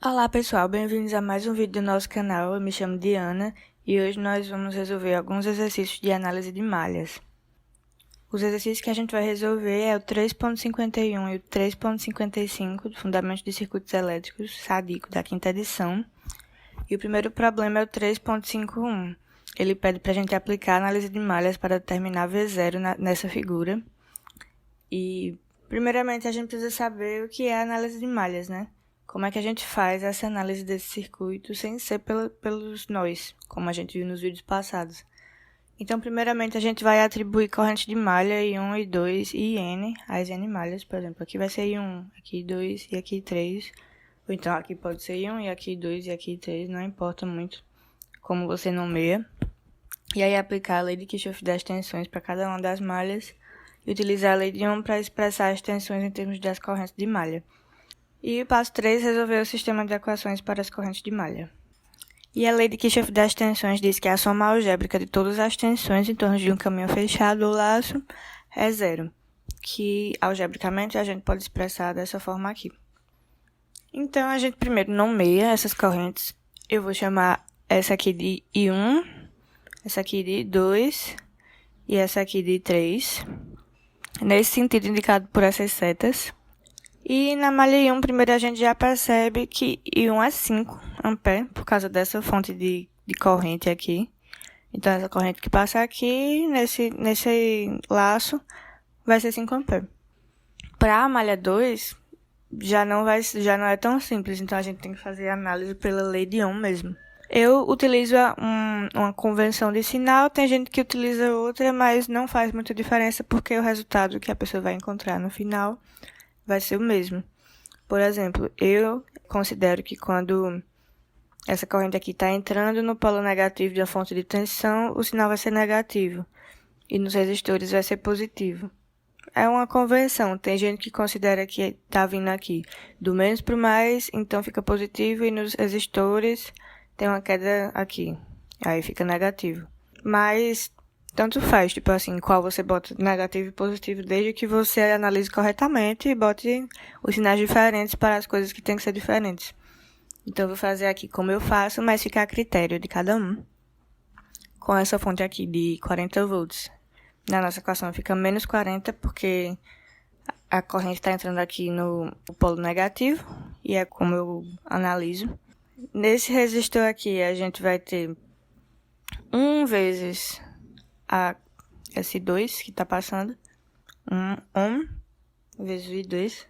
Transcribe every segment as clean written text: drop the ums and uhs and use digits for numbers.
Olá pessoal, bem-vindos a mais um vídeo do nosso canal. Eu me chamo Diana e hoje nós vamos resolver alguns exercícios de análise de malhas. Os exercícios que a gente vai resolver é o 3.51 e o 3.55 do Fundamentos de Circuitos Elétricos, SADICO, da quinta edição. E o primeiro problema é o 3.51. Ele pede para a gente aplicar a análise de malhas para determinar V0 nessa figura. E, primeiramente, a gente precisa saber o que é a análise de malhas, né? Como é que a gente faz essa análise desse circuito sem ser pelos nós, como a gente viu nos vídeos passados. Então, primeiramente, a gente vai atribuir corrente de malha I1, I2 e N, as N malhas, por exemplo. Aqui vai ser I1, aqui I2 e aqui I3. Ou então, aqui pode ser I1 e aqui I2 e aqui I3, não importa muito como você nomeia. E aí, aplicar a lei de Kirchhoff das tensões para cada uma das malhas e utilizar a lei de Ohm para expressar as tensões em termos das correntes de malha. E passo 3, resolver o sistema de equações para as correntes de malha. E a lei de Kirchhoff das tensões diz que a soma algébrica de todas as tensões em torno de um caminho fechado ou laço é zero, que algebricamente a gente pode expressar dessa forma aqui. Então, a gente primeiro nomeia essas correntes. Eu vou chamar essa aqui de I1, essa aqui de I2 e essa aqui de I3, nesse sentido indicado por essas setas. E na malha I1, primeiro a gente já percebe que I1 é 5 A, por causa dessa fonte de corrente aqui. Então, essa corrente que passa aqui, nesse laço, vai ser 5 A. Para a malha 2, já não é tão simples, então a gente tem que fazer a análise pela lei de Ohm mesmo. Eu utilizo uma convenção de sinal, tem gente que utiliza outra, mas não faz muita diferença porque o resultado que a pessoa vai encontrar no final vai ser o mesmo. Por exemplo, eu considero que quando essa corrente aqui está entrando no polo negativo de uma fonte de tensão, o sinal vai ser negativo. E nos resistores vai ser positivo. É uma convenção. Tem gente que considera que está vindo aqui do menos para o mais, então fica positivo, e nos resistores tem uma queda aqui. Aí fica negativo. Mas tanto faz, tipo assim, qual você bota negativo e positivo, desde que você analise corretamente e bote os sinais diferentes para as coisas que tem que ser diferentes. Então, eu vou fazer aqui como eu faço, mas fica a critério de cada um. Com essa fonte aqui de 40 volts. Na nossa equação fica menos 40, porque a corrente está entrando aqui no polo negativo, e é como eu analiso. Nesse resistor aqui, a gente vai ter 1 vezes a S2 que está passando, 1 ohm vezes o I2,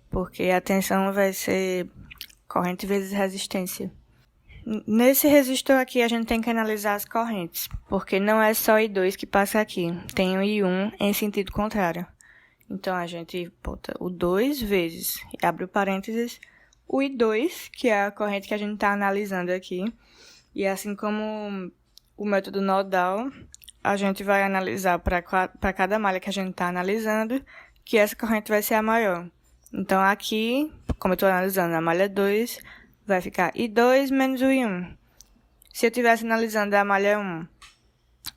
porque a tensão vai ser corrente vezes resistência. Nesse resistor aqui a gente tem que analisar as correntes, porque não é só I2 que passa aqui, tem o I1 em sentido contrário. Então a gente bota o 2 vezes, e abre o parênteses, o I2, que é a corrente que a gente está analisando aqui, e assim como o método nodal, a gente vai analisar para cada malha que a gente está analisando, que essa corrente vai ser a maior. Então, aqui, como eu estou analisando a malha 2, vai ficar I2 menos o I1. Se eu estivesse analisando a malha 1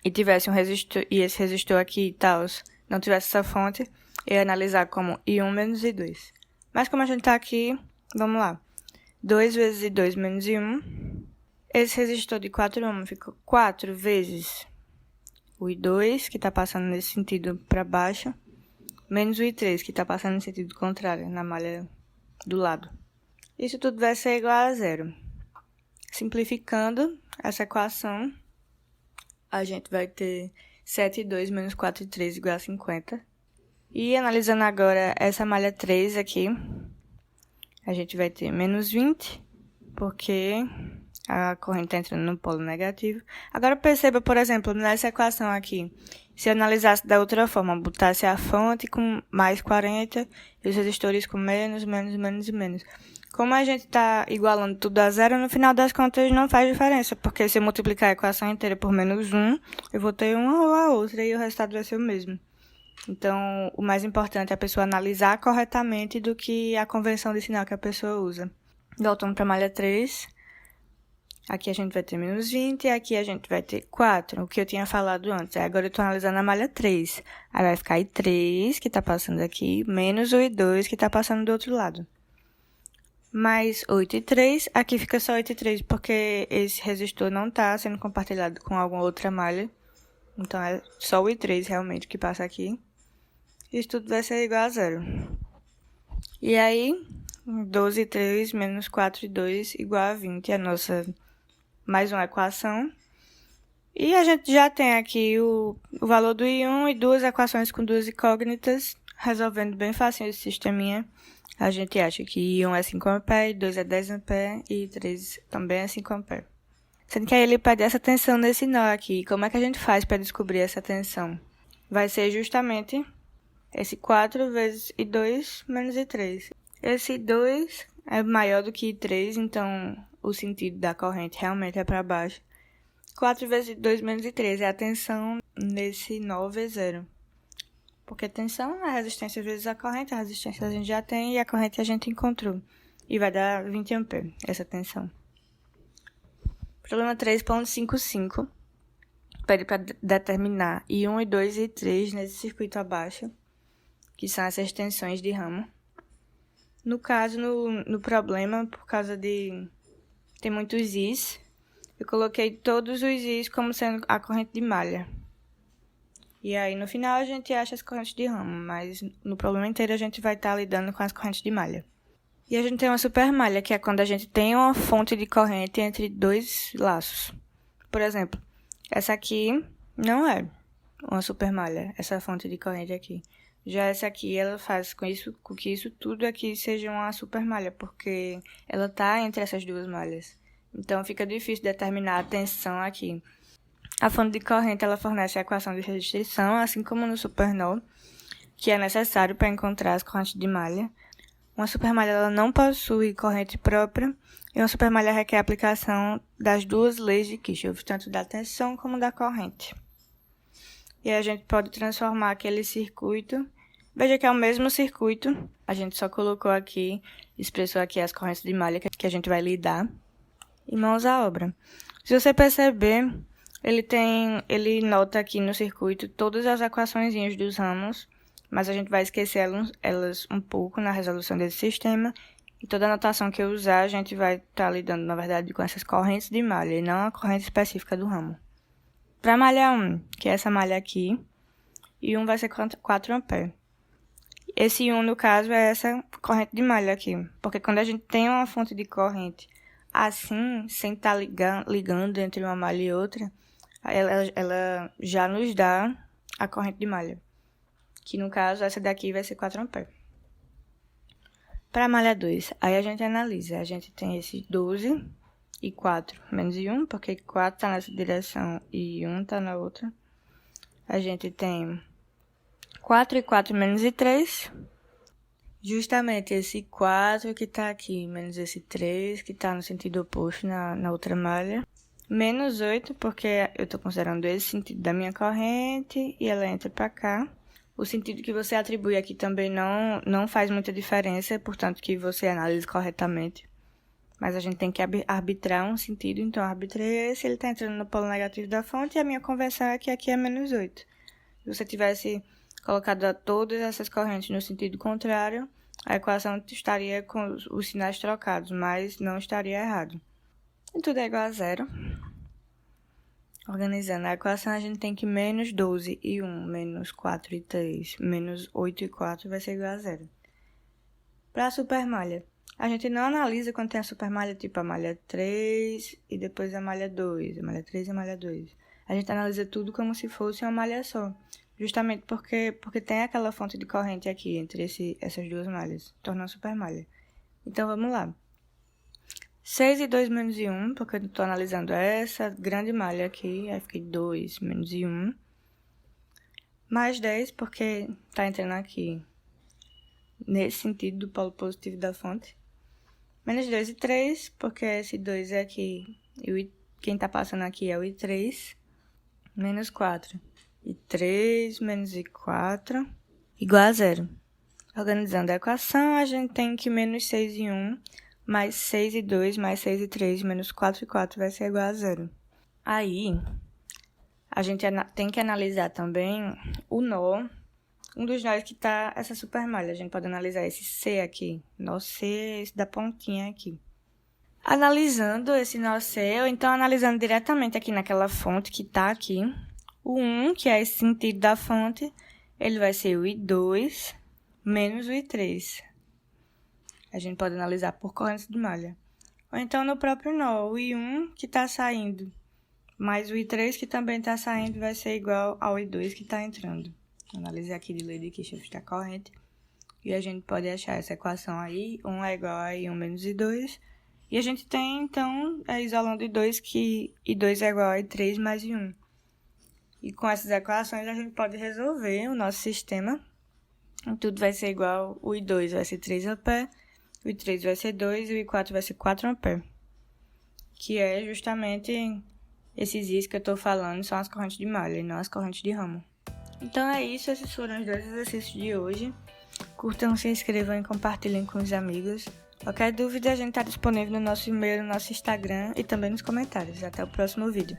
e tivesse um resistor, e esse resistor aqui e tal, não tivesse essa fonte, eu ia analisar como I1 menos I2. Mas como a gente está aqui, vamos lá. 2 vezes I2 menos I1. Esse resistor de 4 ohms fica 4 vezes o I2, que está passando nesse sentido para baixo, menos o I3, que está passando no sentido contrário, na malha do lado. Isso tudo vai ser igual a zero. Simplificando essa equação, a gente vai ter 7,2 menos 4,3 igual a 50. E analisando agora essa malha 3 aqui, a gente vai ter menos 20, porque a corrente está entrando no polo negativo. Agora perceba, por exemplo, nessa equação aqui, se eu analisasse da outra forma, botasse a fonte com mais 40 e os resistores com menos, menos, menos e menos. Como a gente está igualando tudo a zero, no final das contas não faz diferença, porque se eu multiplicar a equação inteira por menos 1, eu vou ter uma ou a outra e o resultado vai ser o mesmo. Então, o mais importante é a pessoa analisar corretamente do que a convenção de sinal que a pessoa usa. Voltando para a malha 3, Aqui a gente vai ter menos 20 e aqui a gente vai ter 4, o que eu tinha falado antes. Agora eu estou analisando a malha 3. Aí vai ficar I3, que está passando aqui, menos o I2, que está passando do outro lado. Mais 8 e 3, aqui fica só 8 e 3, porque esse resistor não está sendo compartilhado com alguma outra malha. Então, é só o I3 realmente que passa aqui. Isso tudo vai ser igual a 0. E aí, 12 e 3 menos 4 e 2 igual a 20, a nossa mais uma equação. E a gente já tem aqui o valor do I1 e duas equações com duas incógnitas, resolvendo bem fácil esse sisteminha. A gente acha que I1 é 5 A, I2 é 10 A e I3 também é 5 A. Sendo que aí ele pede essa tensão nesse nó aqui. Como é que a gente faz para descobrir essa tensão? Vai ser justamente esse 4 vezes I2 menos I3. Esse I2 é maior do que I3, então o sentido da corrente realmente é para baixo. 4 vezes I2 menos I3 é a tensão nesse nó V0. Porque tensão é a resistência vezes a corrente. A resistência a gente já tem e a corrente a gente encontrou. E vai dar 20 A essa tensão. Problema 3.55 pede para determinar I1, I2 e I3 nesse circuito abaixo, que são essas tensões de ramo. No caso, no problema, por causa de ter muitos Is, eu coloquei todos os Is como sendo a corrente de malha. E aí, no final, a gente acha as correntes de ramo, mas no problema inteiro a gente vai estar lidando com as correntes de malha. E a gente tem uma supermalha, que é quando a gente tem uma fonte de corrente entre dois laços. Por exemplo, essa aqui não é uma supermalha, essa fonte de corrente aqui. Já essa aqui, ela faz com que isso tudo aqui seja uma supermalha, porque ela está entre essas duas malhas. Então, fica difícil determinar a tensão aqui. A fonte de corrente, ela fornece a equação de restrição, assim como no supernó, que é necessário para encontrar as correntes de malha. Uma supermalha ela não possui corrente própria e uma supermalha requer a aplicação das duas leis de Kirchhoff, tanto da tensão como da corrente. E a gente pode transformar aquele circuito. Veja que é o mesmo circuito, a gente só colocou aqui, expressou aqui as correntes de malha que a gente vai lidar. E mãos à obra. Se você perceber, ele nota aqui no circuito todas as equaçõezinhas dos ramos, mas a gente vai esquecer elas um pouco na resolução desse sistema. E toda a notação que eu usar, a gente vai estar lidando, na verdade, com essas correntes de malha, e não a corrente específica do ramo. Para a malha 1, que é essa malha aqui, I1 vai ser 4 A. Esse 1, no caso, é essa corrente de malha aqui. Porque quando a gente tem uma fonte de corrente assim, sem estar ligando entre uma malha e outra, ela já nos dá a corrente de malha. Que no caso, essa daqui vai ser 4 A. Para a malha 2, aí a gente analisa. A gente tem esse 12 e 4 menos I1, porque 4 está nessa direção e 1 está na outra. A gente tem 4 e 4 menos I3. Justamente esse 4 que está aqui, menos esse 3 que está no sentido oposto na outra malha. Menos 8, porque eu estou considerando esse sentido da minha corrente e ela entra para cá. O sentido que você atribui aqui também não faz muita diferença, portanto que você analise corretamente. Mas a gente tem que arbitrar um sentido, então eu arbitrei esse, ele está entrando no polo negativo da fonte e a minha conversão é que aqui é menos 8. Se você tivesse colocado todas essas correntes no sentido contrário, a equação estaria com os sinais trocados, mas não estaria errado. E tudo é igual a 0. Organizando a equação, a gente tem que menos 12 e 1, menos 4 e 3, menos 8 e 4 vai ser igual a 0. Para a supermalha, a gente não analisa quando tem a supermalha, tipo a malha 3 e depois a malha 2, a malha 3 e a malha 2. A gente analisa tudo como se fosse uma malha só. Justamente porque tem aquela fonte de corrente aqui entre essas duas malhas, torna uma supermalha. Então, vamos lá. 6 e 2 menos I1, porque eu estou analisando essa grande malha aqui, aí fiquei 2 menos I1. Mais 10, porque está entrando aqui, nesse sentido do polo positivo da fonte. Menos 2 e 3, porque esse 2 é aqui, e quem está passando aqui é o I3. Menos 4. E 3 menos I4 igual a 0. Organizando a equação, a gente tem que menos 6 e 1 mais 6 e 2, mais 6 e 3, menos 4 e 4 vai ser igual a 0. Aí, a gente tem que analisar também o nó, um dos nós que tá essa supermalha. A gente pode analisar esse C aqui, nó C, esse da pontinha aqui. Analisando esse nó C, ou então analisando diretamente aqui naquela fonte que tá aqui, o 1, que é esse sentido da fonte, ele vai ser o I2 menos o I3. A gente pode analisar por corrente de malha. Ou então no próprio nó, o I1 que está saindo mais o I3 que também está saindo vai ser igual ao I2 que está entrando. Analisar aqui de lei de Kirchhoff da corrente. E a gente pode achar essa equação aí, 1 é igual a I1 menos I2. E a gente tem, então, isolando I2, que I2 é igual a I3 mais I1. E com essas equações a gente pode resolver o nosso sistema. Tudo vai ser igual, o I2 vai ser 3 A, o I3 vai ser 2 e o I4 vai ser 4 A. Que é justamente esses Is que eu estou falando, são as correntes de malha e não as correntes de ramo. Então é isso, esses foram os 2 exercícios de hoje. Curtam, se inscrevam e compartilhem com os amigos. Qualquer dúvida, a gente está disponível no nosso e-mail, no nosso Instagram e também nos comentários. Até o próximo vídeo.